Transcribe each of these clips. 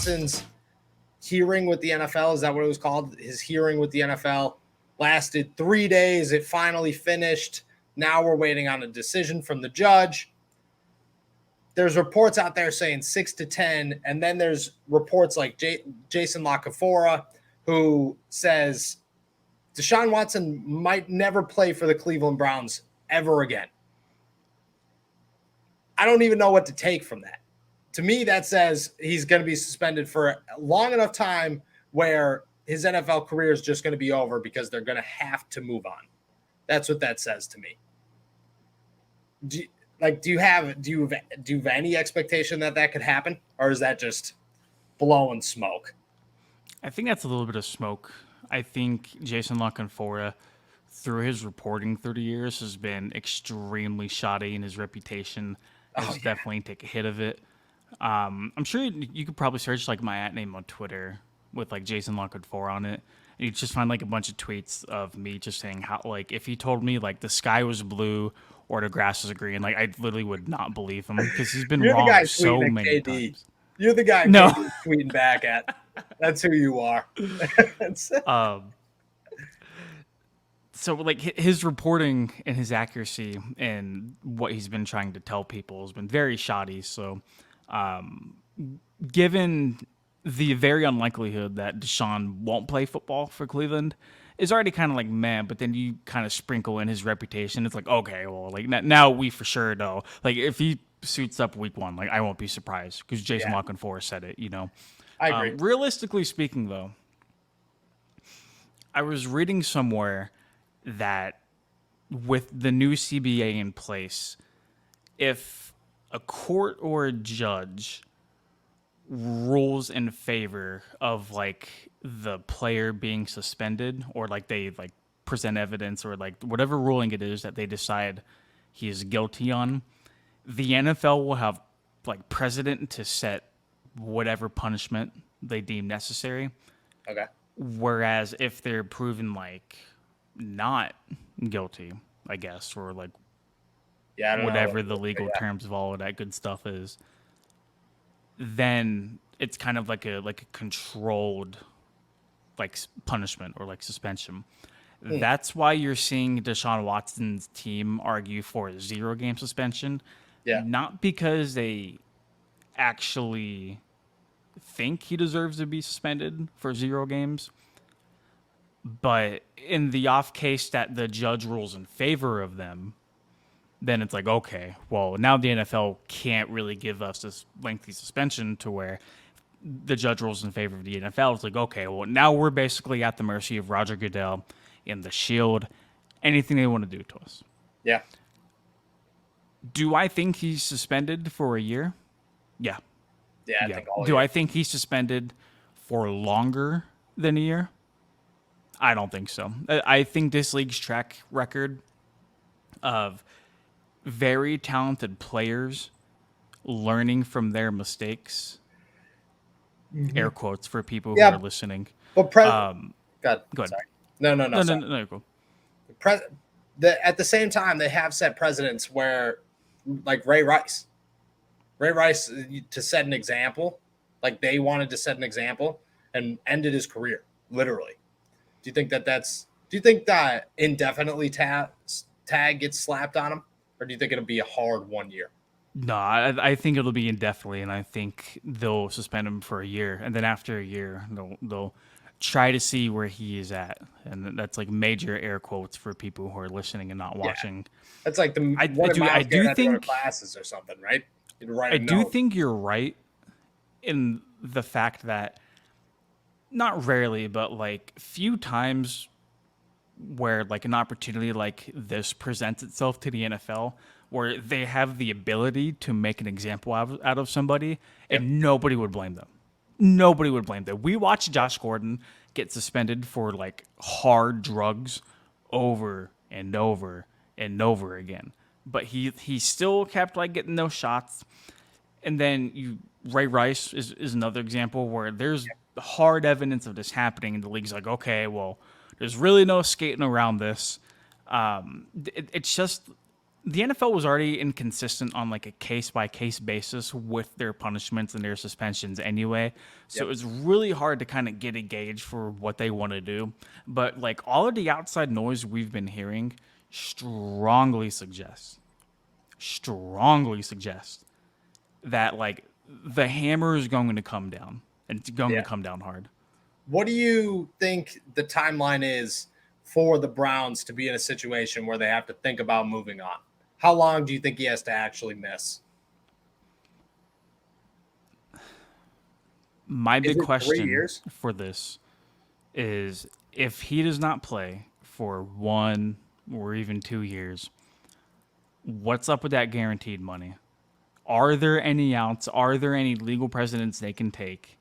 Watson's hearing with the NFL, is that what it was called? His hearing with the NFL lasted 3 days. It finally finished. Now we're waiting on a decision from the judge. There's reports out there saying 6 to 10, and then there's reports like Jason LaCanfora, who says Deshaun Watson might never play for the Cleveland Browns ever again. I don't even know what to take from that. To me, that says he's going to be suspended for a long enough time where his NFL career is just going to be over because they're going to have to move on. That's what that says to me. Do you have any expectation that could happen, or is that just blowing smoke? I think that's a little bit of smoke. I think Jason LaCanfora, through his reporting through the years, has been extremely shoddy, and his reputation has definitely taken a hit of it. I'm sure you could probably search like my @name on Twitter with like Jason LaCanfora on it, and you just find like a bunch of tweets of me just saying how, like, if he told me like the sky was blue or the grass was green, like, I literally would not believe him because he's been wrong so many times. You're the guy KD's tweeting back at. That's who you are. So like his reporting and his accuracy and what he's been trying to tell people has been very shoddy. So given the very unlikelihood that Deshaun won't play football for Cleveland is already kind of like, man, but then you kind of sprinkle in his reputation. It's like, okay, well, like now we for sure know. Like if he suits up week 1, like I won't be surprised because Jason LaCanfora said it, you know. I agree. Realistically speaking, though, I was reading somewhere that with the new CBA in place, if a court or a judge rules in favor of like the player being suspended, or like they like present evidence, or like whatever ruling it is that they decide he is guilty on, the NFL will have like precedent to set whatever punishment they deem necessary. Okay. Whereas if they're proven like not guilty, I guess, or like whatever the legal terms of all of that good stuff is, then it's kind of like a controlled like punishment or like suspension. That's why you're seeing Deshaun Watson's team argue for a 0-game suspension. Yeah. Not because they actually think he deserves to be suspended for 0 games, but in the off case that the judge rules in favor of them, then it's like, okay, well, now the NFL can't really give us this lengthy suspension to where the judge rules in favor of the NFL. It's like, okay, well, now we're basically at the mercy of Roger Goodell and the Shield, anything they want to do to us. Yeah. Do I think he's suspended for a year? Yeah. Yeah, I think all Do I think he's suspended for longer than a year? I don't think so. I think this league's track record of very talented players learning from their mistakes, air quotes for people who are listening. But go ahead. Sorry. No. No, cool. At the same time, they have set precedents where, like Ray Rice, to set an example, like they wanted to set an example and ended his career, literally. Do you think that indefinitely tag gets slapped on him, or do you think it'll be a hard 1 year? No, I think it'll be indefinitely, and I think they'll suspend him for a year, and then after a year, they'll try to see where he is at, and that's like major air quotes for people who are listening and not watching. That's like I do think classes or something, right? I do think you're right in the fact that not rarely, but like few times where like an opportunity like this presents itself to the NFL, where they have the ability to make an example out of somebody, and nobody would blame them. Nobody would blame them. We watched Josh Gordon get suspended for like hard drugs over and over and over again, but he still kept like getting those shots. And then Ray Rice is another example where there's hard evidence of this happening, and the league's like, okay, well, there's really no skating around this. It's just the NFL was already inconsistent on like a case by case basis with their punishments and their suspensions anyway. So Yep. it was really hard to kind of get a gauge for what they want to do. But like all of the outside noise we've been hearing strongly suggests, strongly suggests that like the hammer is going to come down and it's going to Yeah. come down hard. What do you think the timeline is for the Browns to be in a situation where they have to think about moving on? How long do you think he has to actually miss? My Is big it three question years? for this is if he does not play for 1 or even 2 years, what's up with that guaranteed money? Are there any outs? Are there any legal precedents they can take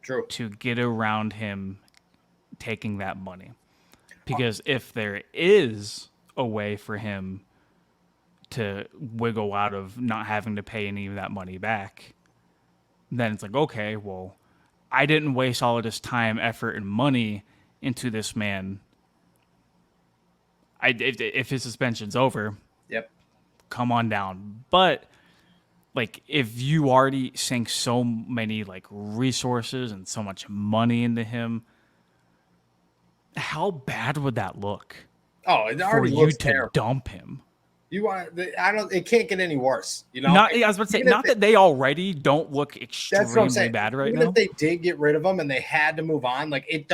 True. to get around him taking that money? Because if there is a way for him to wiggle out of not having to pay any of that money back, then it's like, okay, well, I didn't waste all of this time, effort, and money into this man. If his suspension's over, Yep. come on down. But like, if you already sank so many like resources and so much money into him, how bad would that look Oh, it for already you looks to terrible. dump him? You want? I don't. It can't get any worse. You know. Not, I was about to say, Even if not that they already don't look That's what I'm extremely saying. bad right Even now. if they did get rid of him and they had to move on, like it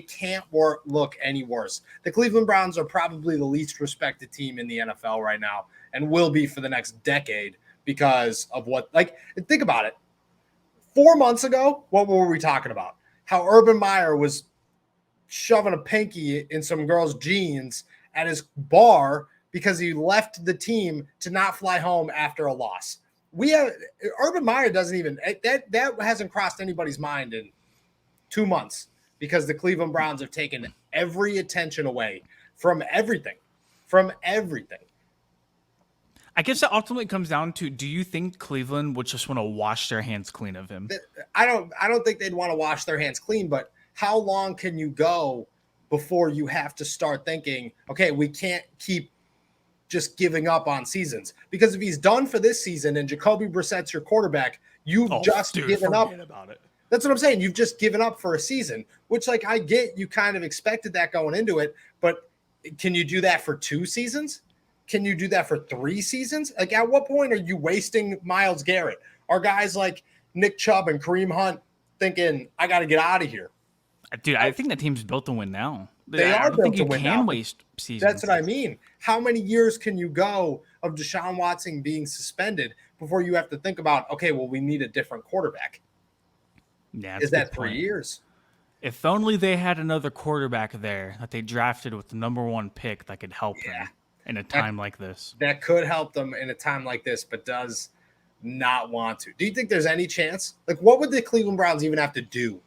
can't look any worse. The Cleveland Browns are probably the least respected team in the NFL right now and will be for the next decade because of what, like, think about it. 4 months ago, what were we talking about? How Urban Meyer was shoving a pinky in some girl's jeans at his bar because he left the team to not fly home after a loss. We have Urban Meyer doesn't even that hasn't crossed anybody's mind in 2 months because the Cleveland Browns have taken every attention away from everything, from everything. I guess it ultimately comes down to: do you think Cleveland would just want to wash their hands clean of him? I don't think they'd want to wash their hands clean, but how long can you go before you have to start thinking, okay, we can't keep just giving up on seasons, because if he's done for this season and Jacoby Brissett's your quarterback, you've just given up. About it. That's what I'm saying. You've just given up for a season, which, like, I get you kind of expected that going into it, but can you do that for 2 seasons? Can you do that for 3 seasons? Like, at what point are you wasting Myles Garrett? Are guys like Nick Chubb and Kareem Hunt thinking, I got to get out of here? Dude, I think that team's built to win now. They I are don't think built you to win can now. waste seasons. That's what I mean. How many years can you go of Deshaun Watson being suspended before you have to think about, okay, well, we need a different quarterback? Yeah, Is that 3 years? If only they had another quarterback there that they drafted with the #1 pick that could help them in a time like this. That could help them in a time like this, but does not want to. Do you think there's any chance? Like, what would the Cleveland Browns even have to do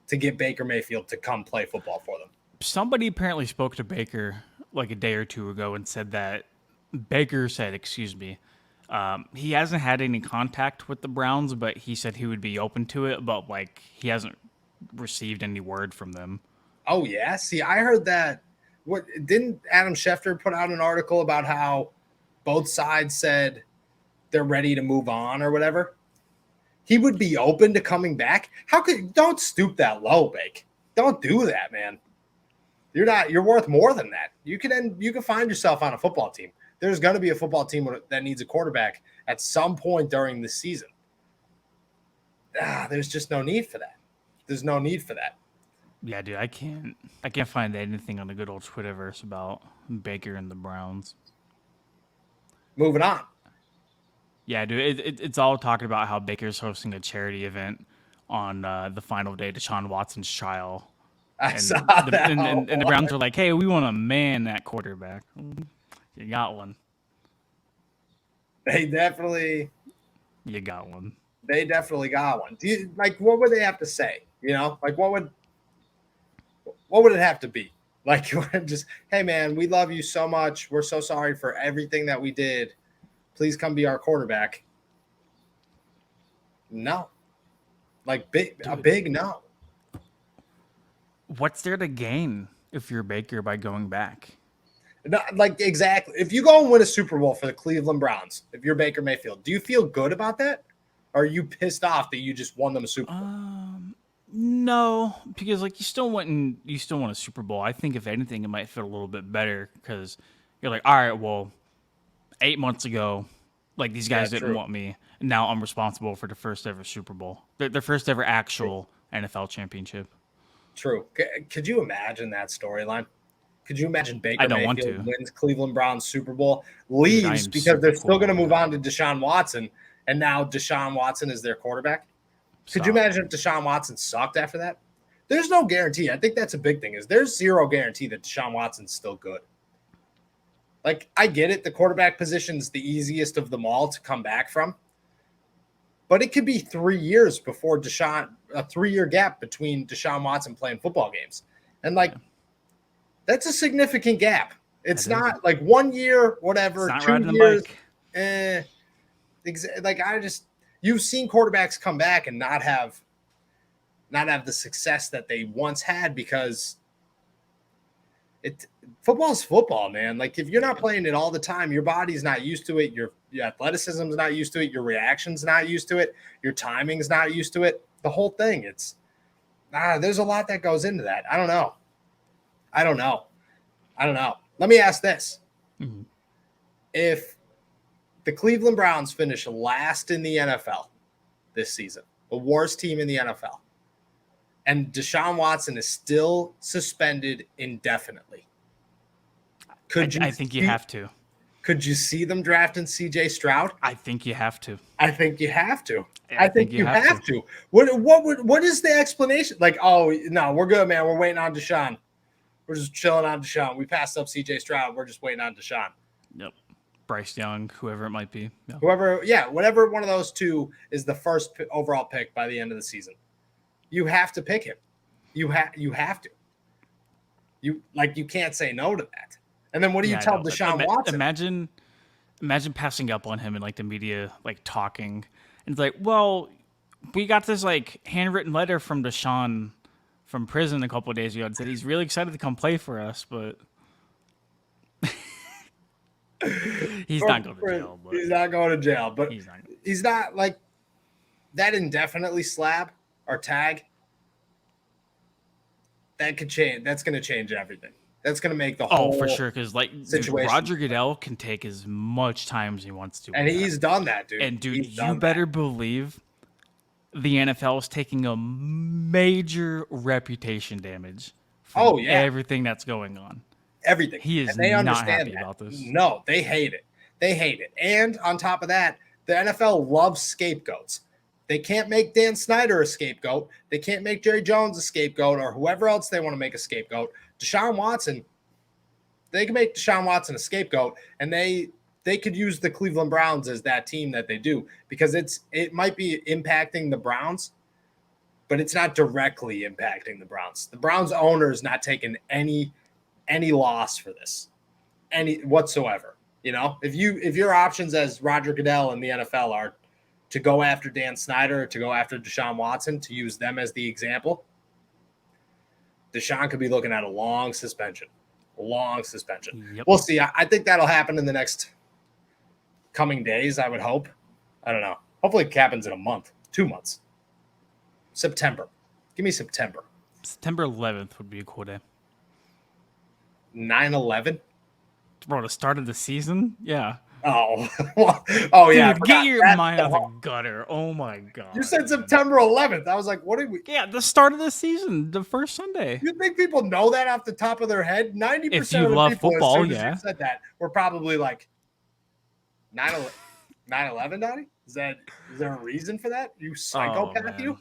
to get Baker Mayfield to come play football for them? Somebody apparently spoke to Baker like a day or two ago and said that Baker said, he hasn't had any contact with the Browns, but he said he would be open to it, but like he hasn't received any word from them. Oh, yeah. See, I heard that. What didn't Adam Schefter put out an article about how both sides said they're ready to move on or whatever? He would be open to coming back. Don't stoop that low, Bake. Don't do that, man. You're worth more than that. You can find yourself on a football team. There's going to be a football team that needs a quarterback at some point during the season. There's just no need for that. There's no need for that. Yeah, dude, I can't find anything on the good old Twitterverse about Baker and the Browns. Moving on. Yeah, dude, it's all talking about how Baker's hosting a charity event on the final day of Deshaun Watson's trial. I saw that. And the Browns are like, hey, we want a man at quarterback. You got one. You definitely got one. They definitely got one. What would they have to say? You know, like what would it have to be? Like, just, hey man, we love you so much. We're so sorry for everything that we did. Please come be our quarterback. No. Like a big no. What's there to gain if you're Baker by going back? Like, exactly. If you go and win a Super Bowl for the Cleveland Browns, if you're Baker Mayfield, do you feel good about that? Or are you pissed off that you just won them a Super Bowl? No, because like you still want a Super Bowl. I think if anything, it might feel a little bit better because you're like, all right, well, 8 months ago, like these guys didn't want me, and now I'm responsible for the first ever Super Bowl, their first ever actual NFL championship. True. Could you imagine that storyline? Could you imagine Baker don't want Mayfield to. wins Cleveland Browns Super Bowl, Dude, I leaves am because they're super still going to cool. move on to Deshaun Watson, and now Deshaun Watson is their quarterback? Could you Stop. imagine if Deshaun Watson sucked after that? There's no guarantee. I think that's a big thing. Is there's zero guarantee that Deshaun Watson's still good. Like, I get it. The quarterback position's the easiest of them all to come back from. But it could be 3 years before a 3-year gap between Deshaun Watson playing football games. And, like, that's a significant gap. It's not like 1 year, whatever, it's not 2 riding years. The bike. You've seen quarterbacks come back and not have the success that they once had because football's football, man. Like, if you're not playing it all the time, your body's not used to it. Your athleticism's not used to it. Your reaction's not used to it. Your timing's not used to it. The whole thing. There's a lot that goes into that. I don't know. Let me ask this. Mm-hmm. If the Cleveland Browns finish last in the NFL this season, the worst team in the NFL, and Deshaun Watson is still suspended indefinitely, I think you have to. Could you see them drafting CJ Stroud? I think you have to. I think you have to. I think you have to. What is the explanation? Like, oh no, we're good, man. We're waiting on Deshaun. We're just chilling on Deshaun. We passed up CJ Stroud. We're just waiting on Deshaun. Yep. Bryce Young, whoever it might be. Yep. Whatever one of those two is the first overall pick by the end of the season. You have to pick him. You have to. You can't say no to that. And then what do you tell Deshaun Watson? Imagine passing up on him in like the media, like talking, and it's like, well, we got this like handwritten letter from Deshaun from prison a couple of days ago and said he's really excited to come play for us, but he's not going to jail. He's not going to jail, but he's not like that indefinitely slap or tag. That could change. That's going to change everything. That's going to make the whole for sure. Because situation. Roger Goodell can take as much time as he wants to, and he's done that, dude. And dude, you better believe the NFL is taking a major reputation damage from everything that's going on. Everything. He is not happy about this. No, they hate it. And on top of that, the NFL loves scapegoats. They can't make Dan Snyder a scapegoat. They can't make Jerry Jones a scapegoat or whoever else they want to make a scapegoat. Deshaun Watson, they can make Deshaun Watson a scapegoat, and they could use the Cleveland Browns as that team that they do because it might be impacting the Browns, but it's not directly impacting the Browns. The Browns owner is not taking any loss for this, any whatsoever. You know, if your options as Roger Goodell in the NFL are to go after Dan Snyder, or to go after Deshaun Watson, to use them as the example, Deshaun could be looking at a long suspension. Yep. We'll see. I think that'll happen in the next coming days, I would hope. I don't know. Hopefully it happens in a month, 2 months. September. Give me September. September 11th would be a cool day. 9/11? Bro, the start of the season? Yeah. Oh, well, yeah. Dude, get your mind out the gutter. Oh, my God. You said September 11th. I was like, what did we? Yeah, the start of the season, the first Sunday. You think people know that off the top of their head? 90% if you of the love people, football, as soon as you said that, were probably like, 9/11, Donnie? Is there a reason for that? You psychopath, you?